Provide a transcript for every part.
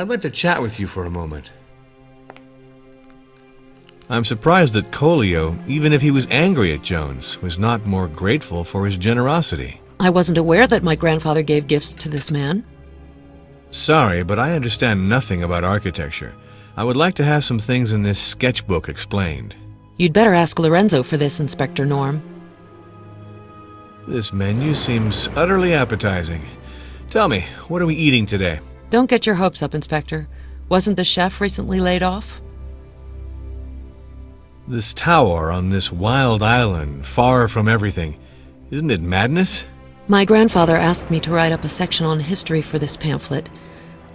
I'd like to chat with you for a moment. I'm surprised that Coolio, even if he was angry at Jones, was not more grateful for his generosity. I wasn't aware that my grandfather gave gifts to this man. Sorry, but I understand nothing about architecture. I would like to have some things in this sketchbook explained. You'd better ask Lorenzo for this, Inspector Norm. This menu seems utterly appetizing. Tell me, what are we eating today? Don't get your hopes up, Inspector. Wasn't the chef recently laid off? This tower on this wild island, far from everything, isn't it madness? My grandfather asked me to write up a section on history for this pamphlet.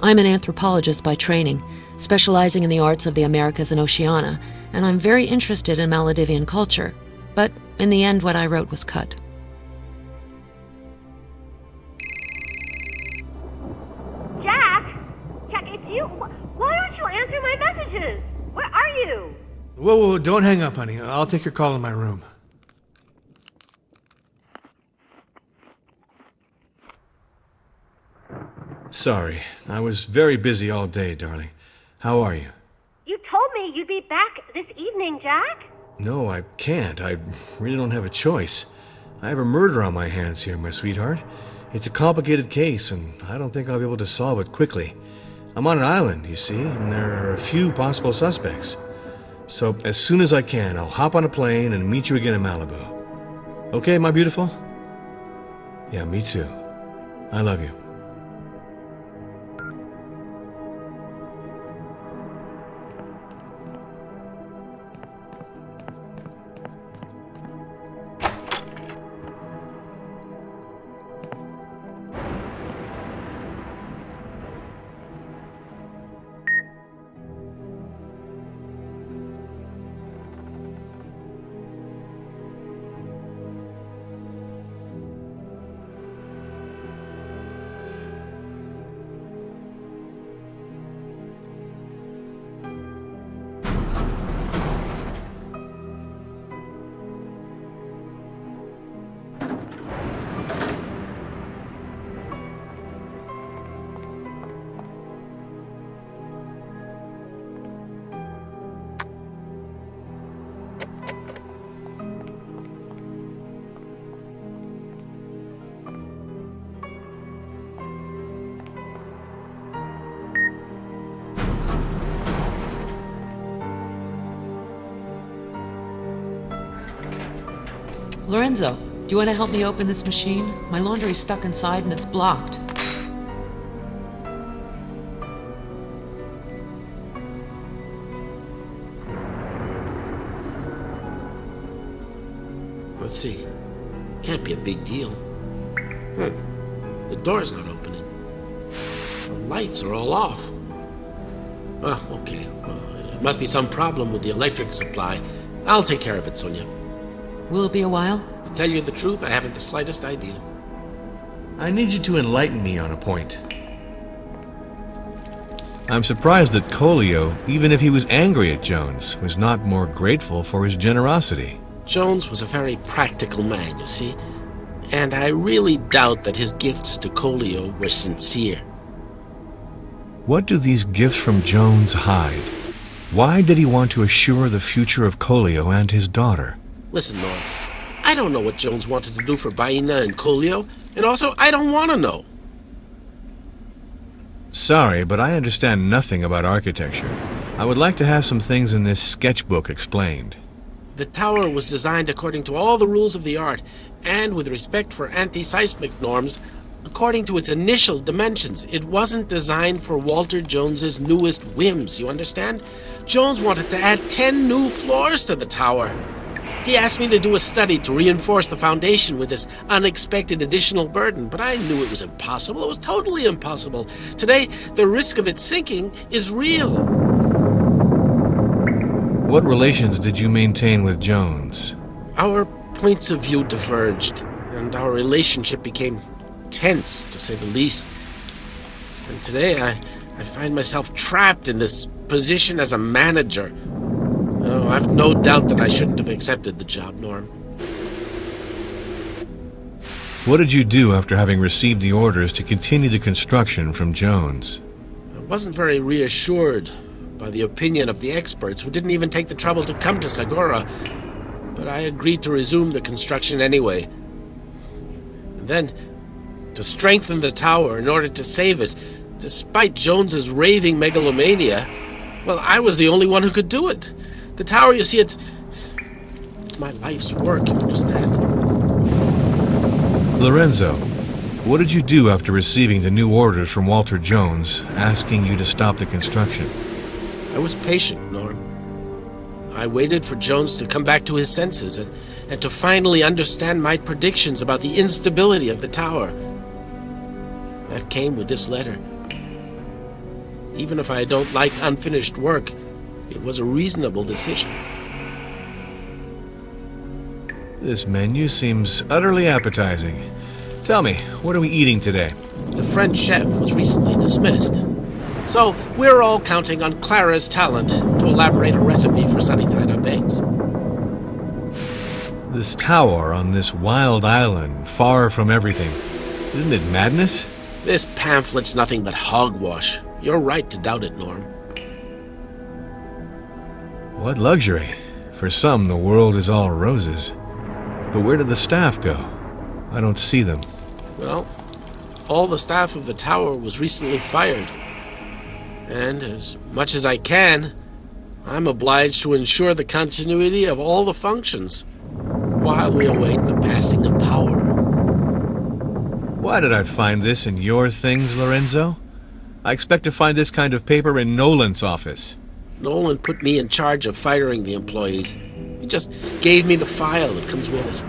I'm an anthropologist by training, specializing in the arts of the Americas and Oceania, and I'm very interested in Maldivian culture. But in the end, what I wrote was cut. Jack, it's you. Why don't you answer my messages? Where are you? Whoa, don't hang up, honey. I'll take your call in my room. Sorry, I was very busy all day, darling. How are you? You told me you'd be back this evening, Jack. No, I can't. I really don't have a choice. I have a murder on my hands here, my sweetheart. It's a complicated case, and I don't think I'll be able to solve it quickly. I'm on an island, you see, and there are a few possible suspects. So as soon as I can, I'll hop on a plane and meet you again in Malibu. Okay, my beautiful? Yeah, me too. I love you. Lorenzo, do you want to help me open this machine? My laundry's stuck inside and it's blocked. Let's see. Can't be a big deal. The door's not opening. The lights are all off. Oh, okay. Well, it must be some problem with the electric supply. I'll take care of it, Sonia. Will it be a while? To tell you the truth, I haven't the slightest idea. I need you to enlighten me on a point. I'm surprised that Coolio, even if he was angry at Jones, was not more grateful for his generosity. Jones was a very practical man, you see, and I really doubt that his gifts to Coolio were sincere. What do these gifts from Jones hide? Why did he want to assure the future of Coolio and his daughter? Listen, Norm, I don't know what Jones wanted to do for Bainą and Coolio, and also I don't want to know. Sorry, but I understand nothing about architecture. I would like to have some things in this sketchbook explained. The tower was designed according to all the rules of the art, and with respect for anti-seismic norms, according to its initial dimensions. It wasn't designed for Walter Jones's newest whims, you understand? Jones wanted to add 10 new floors to the tower. He asked me to do a study to reinforce the foundation with this unexpected additional burden, but I knew it was impossible. It was totally impossible. Today, the risk of it sinking is real. What relations did you maintain with Jones? Our points of view diverged, and our relationship became tense, to say the least. And today, I find myself trapped in this position as a manager. Oh, I've no doubt that I shouldn't have accepted the job, Norm. What did you do after having received the orders to continue the construction from Jones? wasn't very reassured by the opinion of the experts who didn't even take the trouble to come to Sagora, but I agreed to resume the construction anyway. And then, to strengthen the tower in order to save it, despite Jones's raving megalomania, well, I was the only one who could do it. The tower, you see, it's my life's work, you understand. Lorenzo, what did you do after receiving the new orders from Walter Jones asking you to stop the construction? I was patient, Norm. I waited for Jones to come back to his senses and to finally understand my predictions about the instability of the tower. That came with this letter. Even if I don't like unfinished work, it was a reasonable decision. This menu seems utterly appetizing. Tell me, what are we eating today? The French chef was recently dismissed. So we're all counting on Clara's talent to elaborate a recipe for Sunnyside Up eggs. This tower on this wild island, far from everything. Isn't it madness? This pamphlet's nothing but hogwash. You're right to doubt it, Norm. What luxury. For some, the world is all roses. But where did the staff go? I don't see them. Well, all the staff of the tower was recently fired. And as much as I can, I'm obliged to ensure the continuity of all the functions while we await the passing of power. Why did I find this in your things, Lorenzo? I expect to find this kind of paper in Nolan's office. Nolan put me in charge of firing the employees. He just gave me the file that comes with it.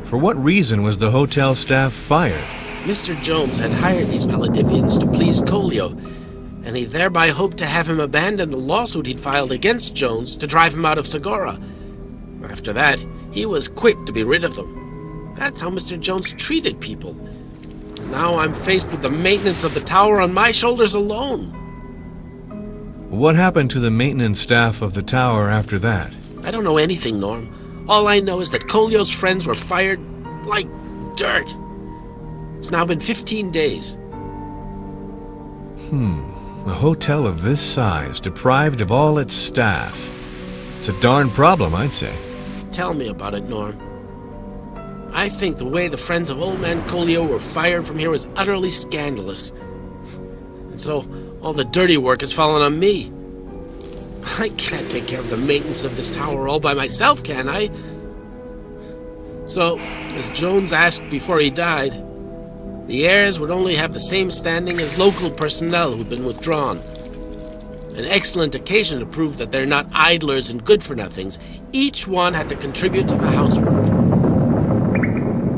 For what reason was the hotel staff fired? Mr. Jones had hired these Maledivians to please Collio, and he thereby hoped to have him abandon the lawsuit he'd filed against Jones to drive him out of Sagora. After that, he was quick to be rid of them. That's how Mr. Jones treated people. Now I'm faced with the maintenance of the tower on my shoulders alone. What happened to the maintenance staff of the tower after that? I don't know anything, Norm. All I know is that Collio's friends were fired like dirt. It's now been 15 days. A hotel of this size, deprived of all its staff. It's a darn problem, I'd say. Tell me about it, Norm. I think the way the friends of Old Man Collio were fired from here was utterly scandalous. And so, all the dirty work has fallen on me. I can't take care of the maintenance of this tower all by myself, can I? So, as Jones asked before he died, the heirs would only have the same standing as local personnel who'd been withdrawn. An excellent occasion to prove that they're not idlers and good-for-nothings. Each one had to contribute to the housework.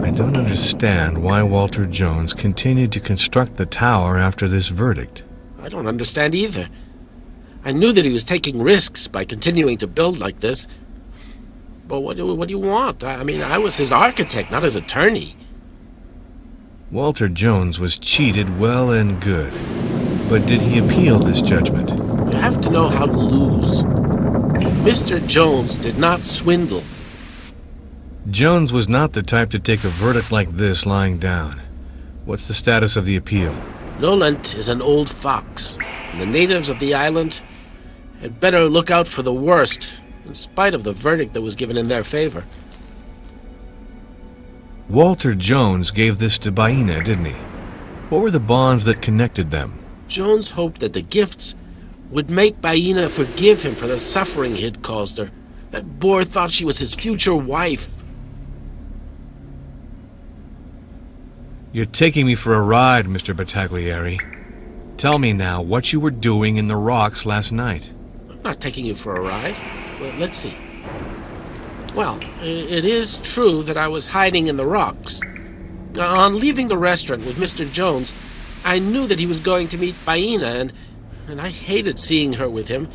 I don't understand why Walter Jones continued to construct the tower after this verdict. I don't understand either. I knew that he was taking risks by continuing to build like this. But what do you want? I mean, I was his architect, not his attorney. Walter Jones was cheated well and good. But did he appeal this judgment? You have to know how to lose. Mr. Jones did not swindle. Jones was not the type to take a verdict like this lying down. What's the status of the appeal? Nolant is an old fox, and the natives of the island had better look out for the worst, in spite of the verdict that was given in their favor. Walter Jones gave this to Bainą, didn't he? What were the bonds that connected them? Jones hoped that the gifts would make Bainą forgive him for the suffering he had caused her. That boor thought she was his future wife. You're taking me for a ride, Mr. Battaglieri. Tell me now what you were doing in the rocks last night. I'm not taking you for a ride. Well, let's see. Well, it is true that I was hiding in the rocks. On leaving the restaurant with Mr. Jones, I knew that he was going to meet Bainą, and I hated seeing her with him.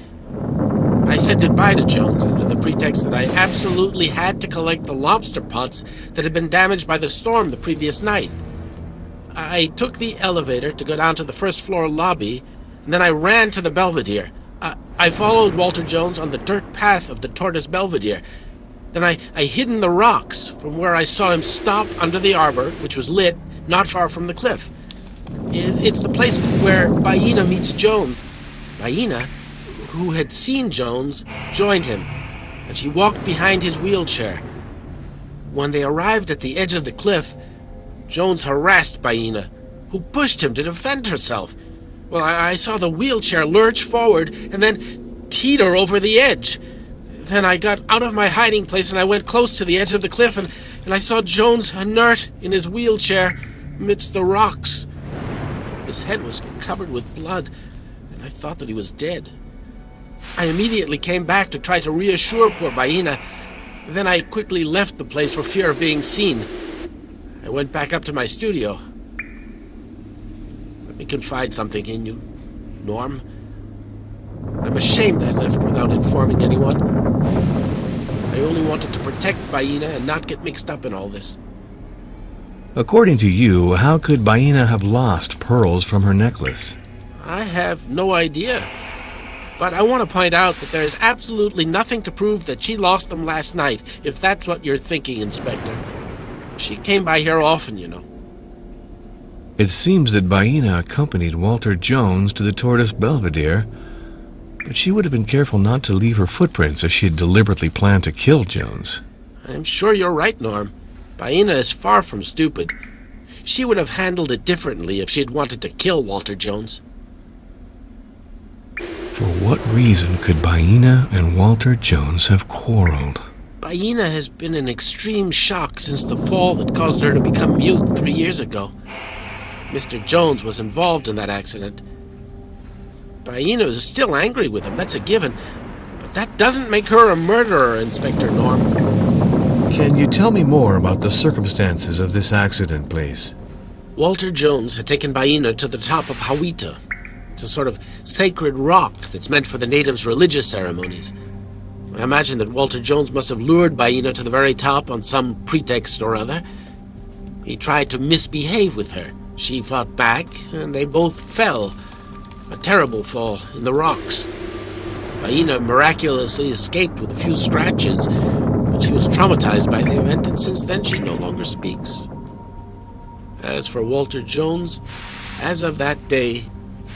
I said goodbye to Jones under the pretext that I absolutely had to collect the lobster pots that had been damaged by the storm the previous night. I took the elevator to go down to the first-floor lobby, and then I ran to the Belvedere. I followed Walter Jones on the dirt path of the Tortoise Belvedere. Then I hid in the rocks from where I saw him stop under the arbor, which was lit not far from the cliff. It's the place where Bainą meets Jones. Bainą, who had seen Jones, joined him, and she walked behind his wheelchair. When they arrived at the edge of the cliff, Jones harassed Bainą, who pushed him to defend herself. Well, I saw the wheelchair lurch forward and then teeter over the edge. Then I got out of my hiding place and I went close to the edge of the cliff and I saw Jones inert in his wheelchair amidst the rocks. His head was covered with blood, and I thought that he was dead. I immediately came back to try to reassure poor Bainą. Then I quickly left the place for fear of being seen. I went back up to my studio. Let me confide something in you, Norm. I'm ashamed I left without informing anyone. I only wanted to protect Bainą and not get mixed up in all this. According to you, how could Bainą have lost pearls from her necklace? I have no idea. But I want to point out that there is absolutely nothing to prove that she lost them last night, if that's what you're thinking, Inspector. She came by here often, you know. It seems that Bainą accompanied Walter Jones to the Tortoise Belvedere, but she would have been careful not to leave her footprints if she had deliberately planned to kill Jones. I'm sure you're right, Norm. Bainą is far from stupid. She would have handled it differently if she had wanted to kill Walter Jones. For what reason could Bainą and Walter Jones have quarreled? Bainą has been in extreme shock since the fall that caused her to become mute 3 years ago. Mr. Jones was involved in that accident. Bainą is still angry with him, that's a given. But that doesn't make her a murderer, Inspector Norm. Can you tell me more about the circumstances of this accident, please? Walter Jones had taken Bainą to the top of Hawita. It's a sort of sacred rock that's meant for the natives' religious ceremonies. I imagine that Walter Jones must have lured Bainą to the very top on some pretext or other. He tried to misbehave with her. She fought back, and they both fell. A terrible fall in the rocks. Bainą miraculously escaped with a few scratches, but she was traumatized by the event, and since then she no longer speaks. As for Walter Jones, as of that day,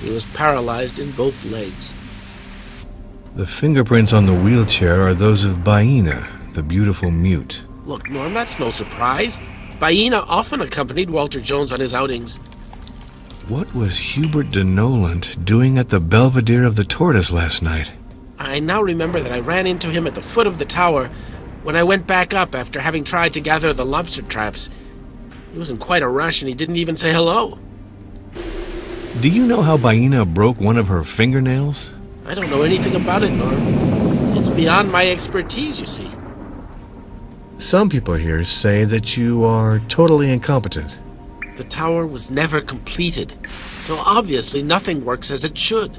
he was paralyzed in both legs. The fingerprints on the wheelchair are those of Bainą, the beautiful mute. Look, Norm, that's no surprise. Bainą often accompanied Walter Jones on his outings. What was Hubert de Noland doing at the Belvedere of the Tortoise last night? I now remember that I ran into him at the foot of the tower when I went back up after having tried to gather the lobster traps. He was in quite a rush and he didn't even say hello. Do you know how Bainą broke one of her fingernails? I don't know anything about it, Norm. It's beyond my expertise, you see. Some people here say that you are totally incompetent. The tower was never completed, so obviously nothing works as it should.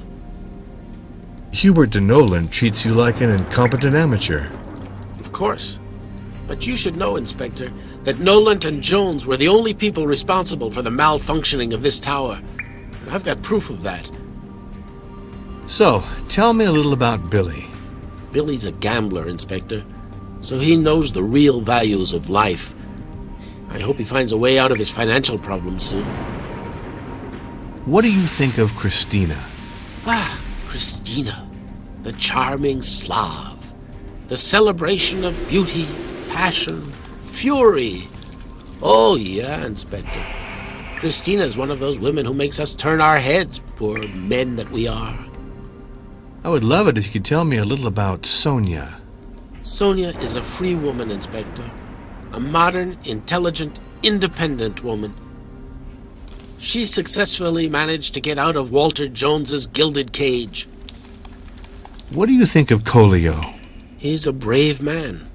Hubert de Noland treats you like an incompetent amateur. Of course. But you should know, Inspector, that Noland and Jones were the only people responsible for the malfunctioning of this tower. And I've got proof of that. So, tell me a little about Billy. Billy's a gambler, Inspector, so he knows the real values of life. I hope he finds a way out of his financial problems soon. What do you think of Christina? Ah, Christina, the charming Slav. The celebration of beauty, passion, fury. Oh, yeah, Inspector. Christina is one of those women who makes us turn our heads, poor men that we are. I would love it if you could tell me a little about Sonia. Sonia is a free woman, Inspector. A modern, intelligent, independent woman. She successfully managed to get out of Walter Jones's gilded cage. What do you think of Colio? He's a brave man.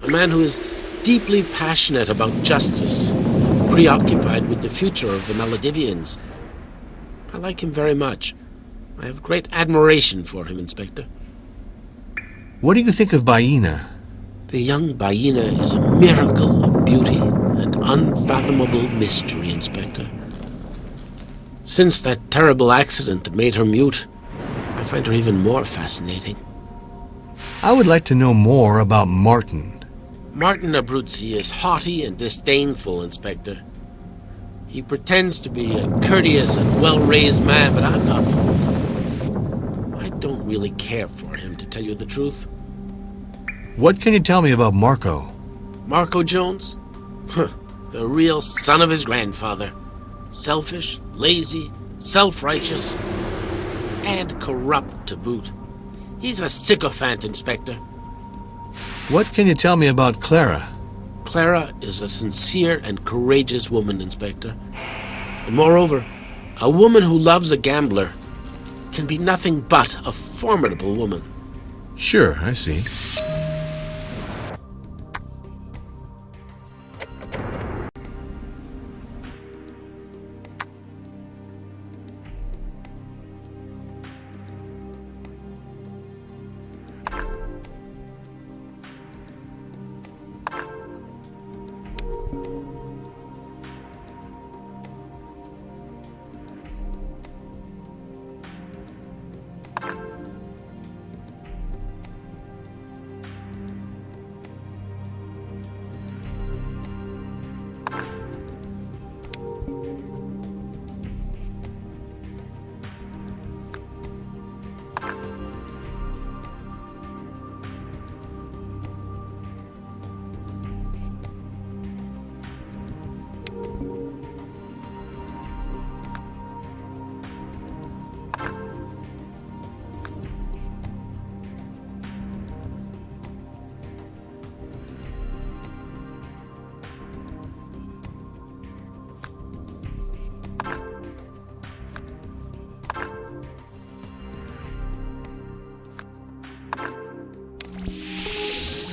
A man who is deeply passionate about justice, preoccupied with the future of the Maledivians. I like him very much. I have great admiration for him, Inspector. What do you think of Bainą? The young Bainą is a miracle of beauty and unfathomable mystery, Inspector. Since that terrible accident that made her mute, I find her even more fascinating. I would like to know more about Martin. Martin Abruzzi is haughty and disdainful, Inspector. He pretends to be a courteous and well-raised man, but I'm not. I don't really care for him, to tell you the truth. What can you tell me about Marco? Marco Jones? The real son of his grandfather. Selfish, lazy, self-righteous, and corrupt to boot. He's a sycophant, Inspector. What can you tell me about Clara? Clara is a sincere and courageous woman, Inspector. And moreover, a woman who loves a gambler can be nothing but a formidable woman. Sure, I see.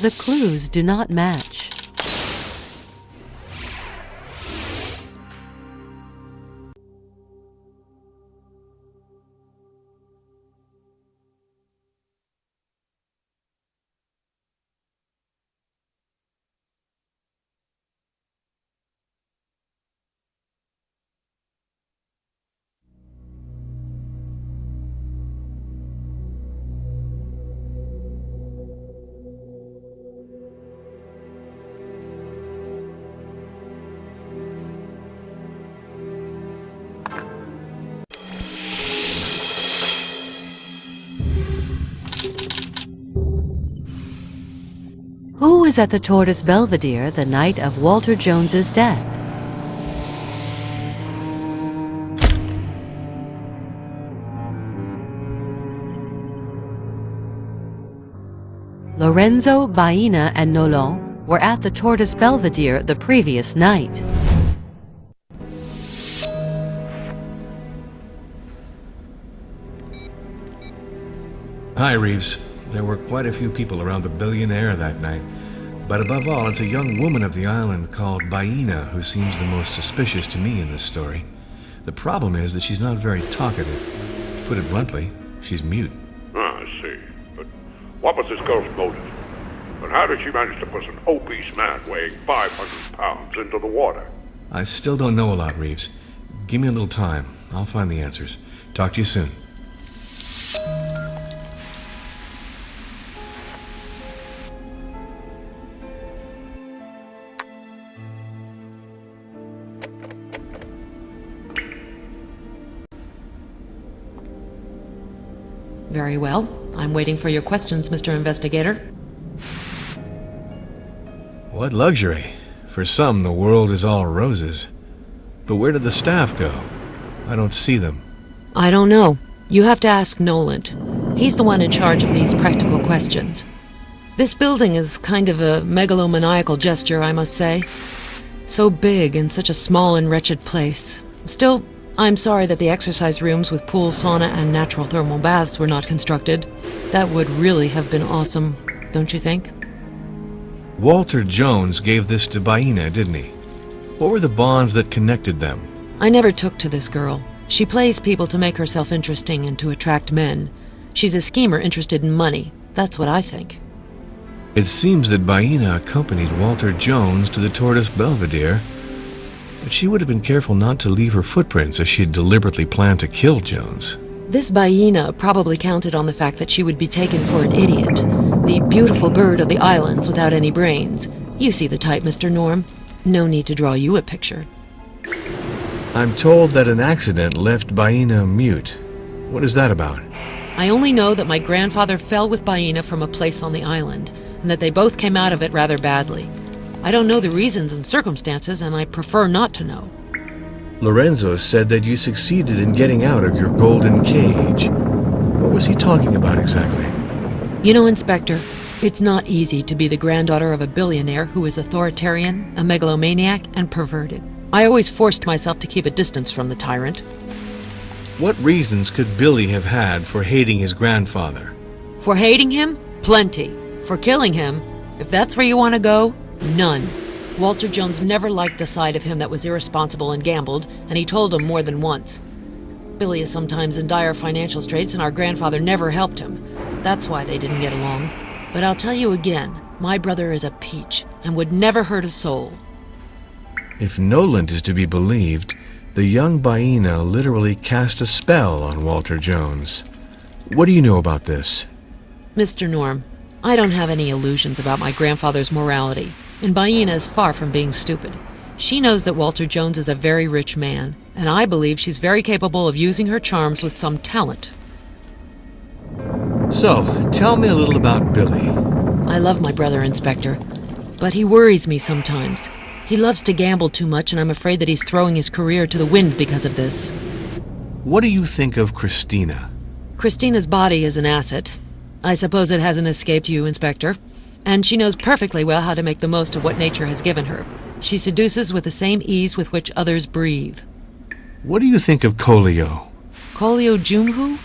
The clues do not match. Who was at the Tortoise Belvedere the night of Walter Jones's death? Lorenzo, Bainą, and Nolan were at the Tortoise Belvedere the previous night. Hi, Reeves. There were quite a few people around the billionaire that night. But above all, it's a young woman of the island called Bainą who seems the most suspicious to me in this story. The problem is that she's not very talkative. To put it bluntly, she's mute. I see. But what was this girl's motive? And how did she manage to push an obese man weighing 500 pounds into the water? I still don't know a lot, Reeves. Give me a little time. I'll find the answers. Talk to you soon. Very well. I'm waiting for your questions, Mr. Investigator. What luxury. For some, the world is all roses. But where did the staff go? I don't see them. I don't know. You have to ask Noland. He's the one in charge of these practical questions. This building is kind of a megalomaniacal gesture, I must say. So big in such a small and wretched place. Still, I'm sorry that the exercise rooms with pool, sauna, and natural thermal baths were not constructed. That would really have been awesome, don't you think? Walter Jones gave this to Bainą, didn't he? What were the bonds that connected them? I never took to this girl. She plays people to make herself interesting and to attract men. She's a schemer interested in money. That's what I think. It seems that Bainą accompanied Walter Jones to the Tortoise Belvedere, but she would have been careful not to leave her footprints if she had deliberately planned to kill Jones. This Bainą probably counted on the fact that she would be taken for an idiot, the beautiful bird of the islands without any brains. You see the type, Mr. Norm. No need to draw you a picture. I'm told that an accident left Bainą mute. What is that about? I only know that my grandfather fell with Bainą from a place on the island, and that they both came out of it rather badly. I don't know the reasons and circumstances, and I prefer not to know. Lorenzo said that you succeeded in getting out of your golden cage. What was he talking about exactly? You know, Inspector, it's not easy to be the granddaughter of a billionaire who is authoritarian, a megalomaniac, and perverted. I always forced myself to keep a distance from the tyrant. What reasons could Billy have had for hating his grandfather? For hating him? Plenty. For killing him? If that's where you want to go, none. Walter Jones never liked the side of him that was irresponsible and gambled, and he told him more than once. Billy is sometimes in dire financial straits, and our grandfather never helped him. That's why they didn't get along. But I'll tell you again, my brother is a peach, and would never hurt a soul. If Noland is to be believed, the young Bainą literally cast a spell on Walter Jones. What do you know about this? Mr. Norm, I don't have any illusions about my grandfather's morality, and Bainą is far from being stupid. She knows that Walter Jones is a very rich man, and I believe she's very capable of using her charms with some talent. So, tell me a little about Billy. I love my brother, Inspector, but he worries me sometimes. He loves to gamble too much, and I'm afraid that he's throwing his career to the wind because of this. What do you think of Christina? Christina's body is an asset. I suppose it hasn't escaped you, Inspector. And she knows perfectly well how to make the most of what nature has given her. She seduces with the same ease with which others breathe. What do you think of Kolio? Kolio Jumhu?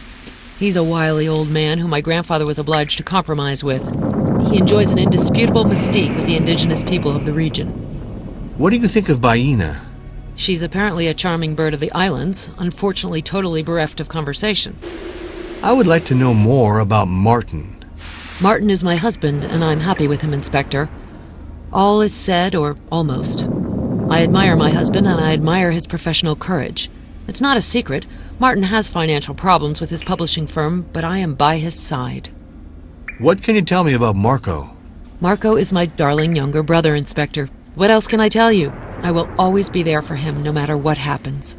He's a wily old man whom my grandfather was obliged to compromise with. He enjoys an indisputable mystique with the indigenous people of the region. What do you think of Bainą? She's apparently a charming bird of the islands, unfortunately totally bereft of conversation. I would like to know more about Martin. Martin is my husband, and I'm happy with him, Inspector. All is said, or almost. I admire my husband, and I admire his professional courage. It's not a secret. Martin has financial problems with his publishing firm, but I am by his side. What can you tell me about Marco? Marco is my darling younger brother, Inspector. What else can I tell you? I will always be there for him, no matter what happens.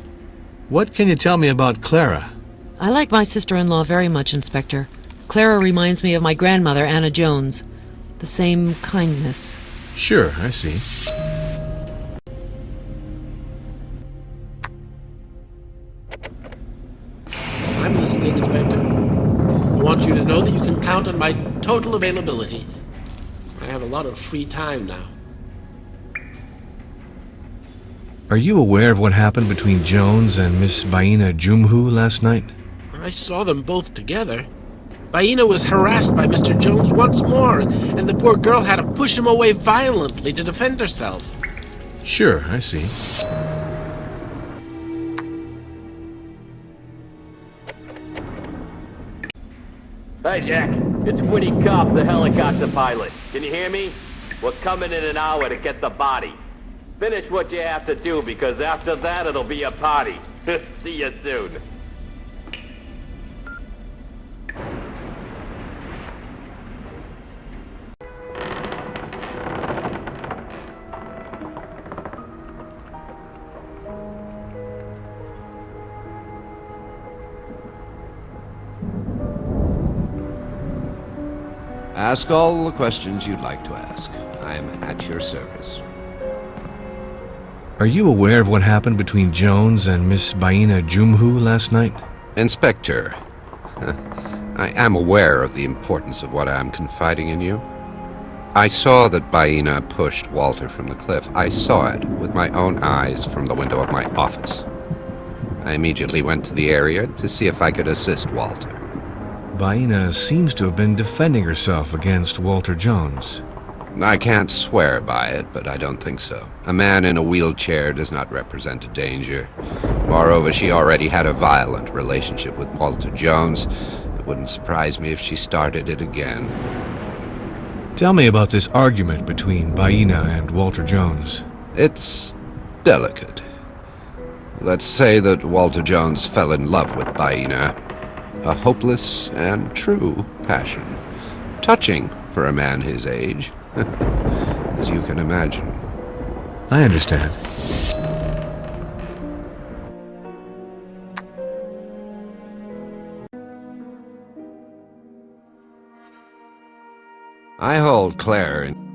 What can you tell me about Clara? I like my sister-in-law very much, Inspector. Clara reminds me of my grandmother, Anna Jones. The same kindness. Sure, I see. I'm listening, Inspector. I want you to know that you can count on my total availability. I have a lot of free time now. Are you aware of what happened between Jones and Miss Bainą Jumhu last night? I saw them both together. Bainą was harassed by Mr. Jones once more, and the poor girl had to push him away violently to defend herself. Sure, I see. Hey, Jack. It's Woody Cobb, the helicopter pilot. Can you hear me? We're coming in an hour to get the body. Finish what you have to do, because after that it'll be a party. See you soon. Ask all the questions you'd like to ask. I'm at your service. Are you aware of what happened between Jones and Miss Bainą Jumhu last night? Inspector, I am aware of the importance of what I am confiding in you. I saw that Bainą pushed Walter from the cliff. I saw it with my own eyes from the window of my office. I immediately went to the area to see if I could assist Walter. Bainą seems to have been defending herself against Walter Jones. I can't swear by it, but I don't think so. A man in a wheelchair does not represent a danger. Moreover, she already had a violent relationship with Walter Jones. It wouldn't surprise me if she started it again. Tell me about this argument between Bainą and Walter Jones. It's delicate. Let's say that Walter Jones fell in love with Bainą. A hopeless and true passion. Touching for a man his age, as you can imagine. I understand. I hold Claire in...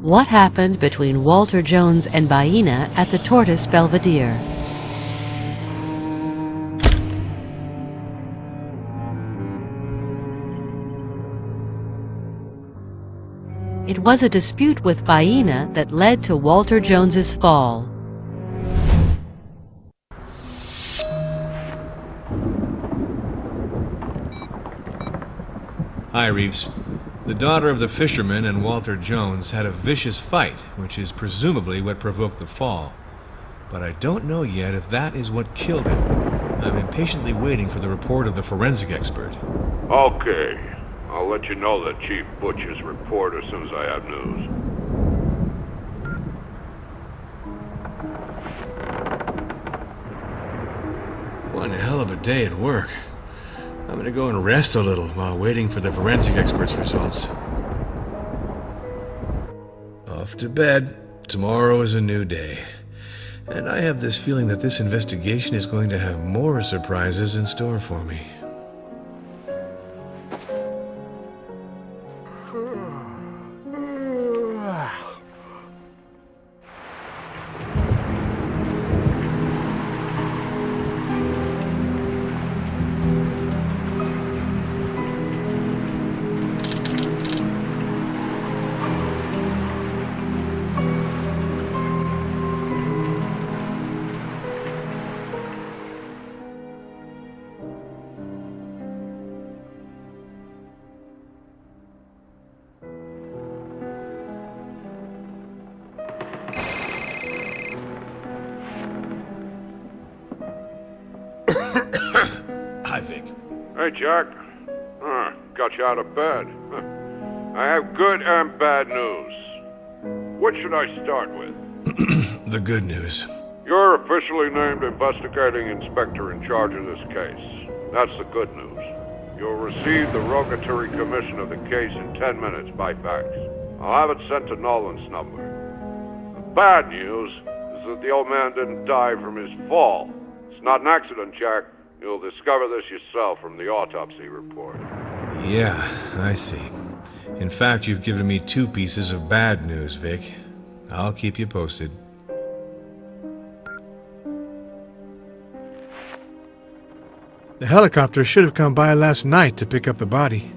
What happened between Walter Jones and Bainą at the Tortoise Belvedere? It was a dispute with Bainą that led to Walter Jones's fall. Hi, Reeves. The daughter of the fisherman and Walter Jones had a vicious fight, which is presumably what provoked the fall. But I don't know yet if that is what killed him. I'm impatiently waiting for the report of the forensic expert. Okay. I'll let you know the Chief Butcher's report as soon as I have news. One hell of a day at work. I'm gonna go and rest a little while waiting for the forensic expert's results. Off to bed. Tomorrow is a new day. And I have this feeling that this investigation is going to have more surprises in store for me. Hi, Vic. Hey, Jack. Got you out of bed. I have good and bad news. What should I start with? The good news. You're officially named investigating inspector in charge of this case. That's the good news. You'll receive the rogatory commission of the case in 10 minutes by fax. I'll have it sent to Nolan's number. The bad news is that the old man didn't die from his fall. It's not an accident, Jack. You'll discover this yourself from the autopsy report. Yeah, I see. In fact, you've given me 2 pieces of bad news, Vic. I'll keep you posted. The helicopter should have come by last night to pick up the body.